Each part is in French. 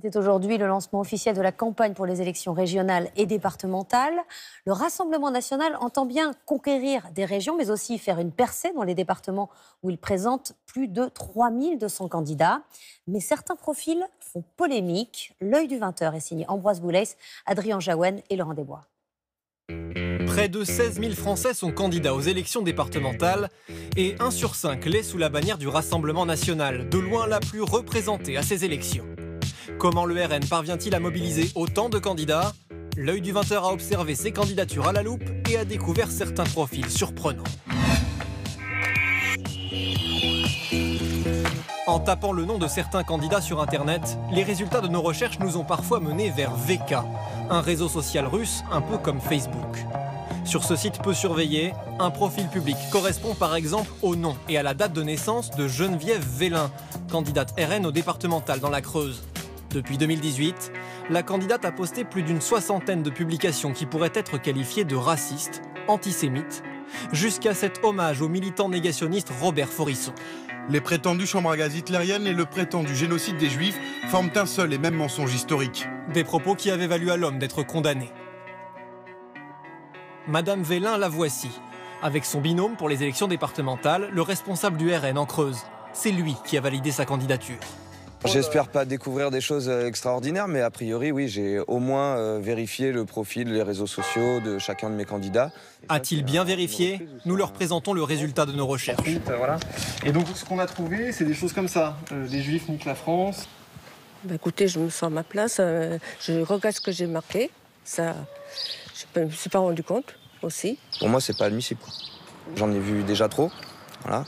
C'était aujourd'hui le lancement officiel de la campagne pour les élections régionales et départementales. Le Rassemblement national entend bien conquérir des régions, mais aussi faire une percée dans les départements où il présente plus de 3200 candidats. Mais certains profils font polémique. L'œil du 20h est signé Ambroise Boulez, Adrien Jaouen et Laurent Desbois. Près de 16 000 Français sont candidats aux élections départementales et 1 sur 5 l'est sous la bannière du Rassemblement national, de loin la plus représentée à ces élections. Comment le RN parvient-il à mobiliser autant de candidats? L'œil du 20h a observé ces candidatures à la loupe et a découvert certains profils surprenants. En tapant le nom de certains candidats sur Internet, les résultats de nos recherches nous ont parfois menés vers VK, un réseau social russe un peu comme Facebook. Sur ce site peu surveillé, un profil public correspond par exemple au nom et à la date de naissance de Geneviève Vélin, candidate RN au départemental dans la Creuse. Depuis 2018, la candidate a posté plus d'une soixantaine de publications qui pourraient être qualifiées de racistes, antisémites, jusqu'à cet hommage au militant négationniste Robert Forisson. Les prétendues chambres à gaz hitlériennes et le prétendu génocide des Juifs forment un seul et même mensonge historique. Des propos qui avaient valu à l'homme d'être condamné. Madame Vélin, la voici. Avec son binôme pour les élections départementales, le responsable du RN en Creuse. C'est lui qui a validé sa candidature. J'espère pas découvrir des choses extraordinaires, mais a priori, oui, j'ai au moins vérifié le profil, les réseaux sociaux de chacun de mes candidats. A-t-il bien vérifié? Nous leur présentons le résultat de nos recherches. Voilà. Et donc, ce qu'on a trouvé, c'est des choses comme ça. Les Juifs niquent la France. Bah écoutez, je me sens à ma place. Je regarde ce que j'ai marqué. Ça, je ne me suis pas rendu compte aussi. Pour moi, c'est pas admissible. J'en ai vu déjà trop. Voilà.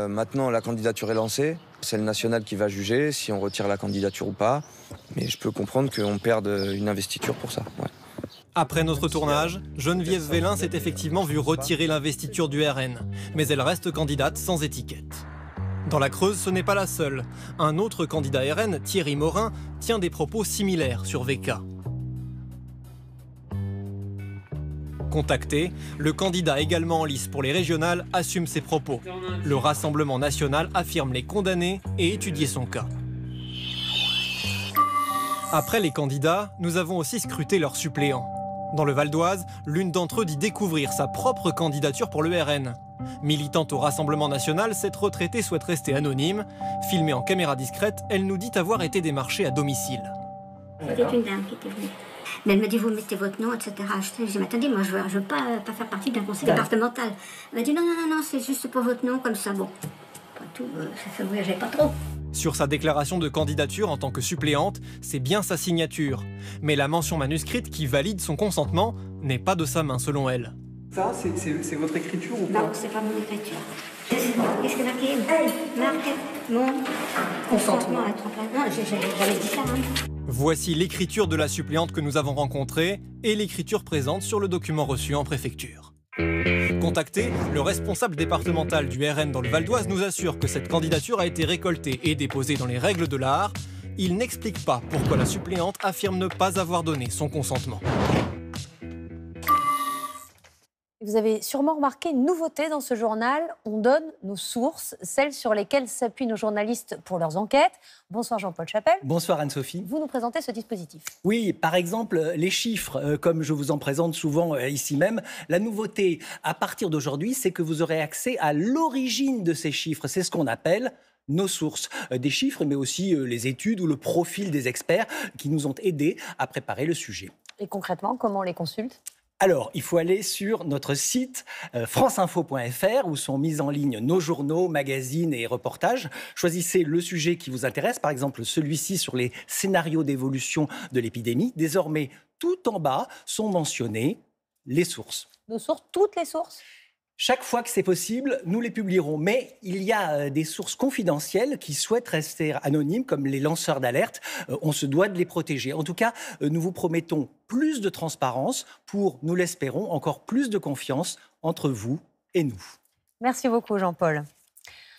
Maintenant, la candidature est lancée. C'est le national qui va juger si on retire la candidature ou pas. Mais je peux comprendre qu'on perde une investiture pour ça. Ouais. Après notre tournage, Geneviève Vélin s'est effectivement vue retirer l'investiture du RN. Mais elle reste candidate sans étiquette. Dans la Creuse, ce n'est pas la seule. Un autre candidat RN, Thierry Morin, tient des propos similaires sur VK. Contacté, le candidat également en lice pour les régionales assume ses propos. Le Rassemblement national affirme les condamner et étudier son cas. Après les candidats, nous avons aussi scruté leurs suppléants. Dans le Val d'Oise, l'une d'entre eux dit découvrir sa propre candidature pour le RN. Militante au Rassemblement national, cette retraitée souhaite rester anonyme. Filmée en caméra discrète, elle nous dit avoir été démarchée à domicile. C'était une dame qui était venue. Mais elle me dit, vous mettez votre nom, etc. Je dis, mais attendez, moi je veux pas faire partie d'un conseil départemental. Elle m'a dit, non, c'est juste pour votre nom, comme ça, bon. Pas tout, ça voyageait pas trop. Sur sa déclaration de candidature en tant que suppléante, c'est bien sa signature. Mais la mention manuscrite qui valide son consentement n'est pas de sa main selon elle. Ça, c'est votre écriture ou pas? Non, c'est pas mon écriture. Qu'est-ce que marqué? Marqué mon consentement à être en place. Non, j'avais dit ça, hein. Voici l'écriture de la suppléante que nous avons rencontrée et l'écriture présente sur le document reçu en préfecture. Contacté, le responsable départemental du RN dans le Val d'Oise nous assure que cette candidature a été récoltée et déposée dans les règles de l'art. Il n'explique pas pourquoi la suppléante affirme ne pas avoir donné son consentement. Vous avez sûrement remarqué une nouveauté dans ce journal. On donne nos sources, celles sur lesquelles s'appuient nos journalistes pour leurs enquêtes. Bonsoir Jean-Paul Chapelle. Bonsoir Anne-Sophie. Vous nous présentez ce dispositif. Oui, par exemple, les chiffres, comme je vous en présente souvent ici même. La nouveauté, à partir d'aujourd'hui, c'est que vous aurez accès à l'origine de ces chiffres. C'est ce qu'on appelle nos sources, des chiffres, mais aussi les études ou le profil des experts qui nous ont aidés à préparer le sujet. Et concrètement, comment on les consulte ? Alors, il faut aller sur notre site franceinfo.fr où sont mis en ligne nos journaux, magazines et reportages. Choisissez le sujet qui vous intéresse, par exemple celui-ci sur les scénarios d'évolution de l'épidémie. Désormais, tout en bas sont mentionnées les sources. Nos sources, toutes les sources ? Chaque fois que c'est possible, nous les publierons. Mais il y a des sources confidentielles qui souhaitent rester anonymes, comme les lanceurs d'alerte. On se doit de les protéger. En tout cas, nous vous promettons plus de transparence pour, nous l'espérons, encore plus de confiance entre vous et nous. Merci beaucoup Jean-Paul.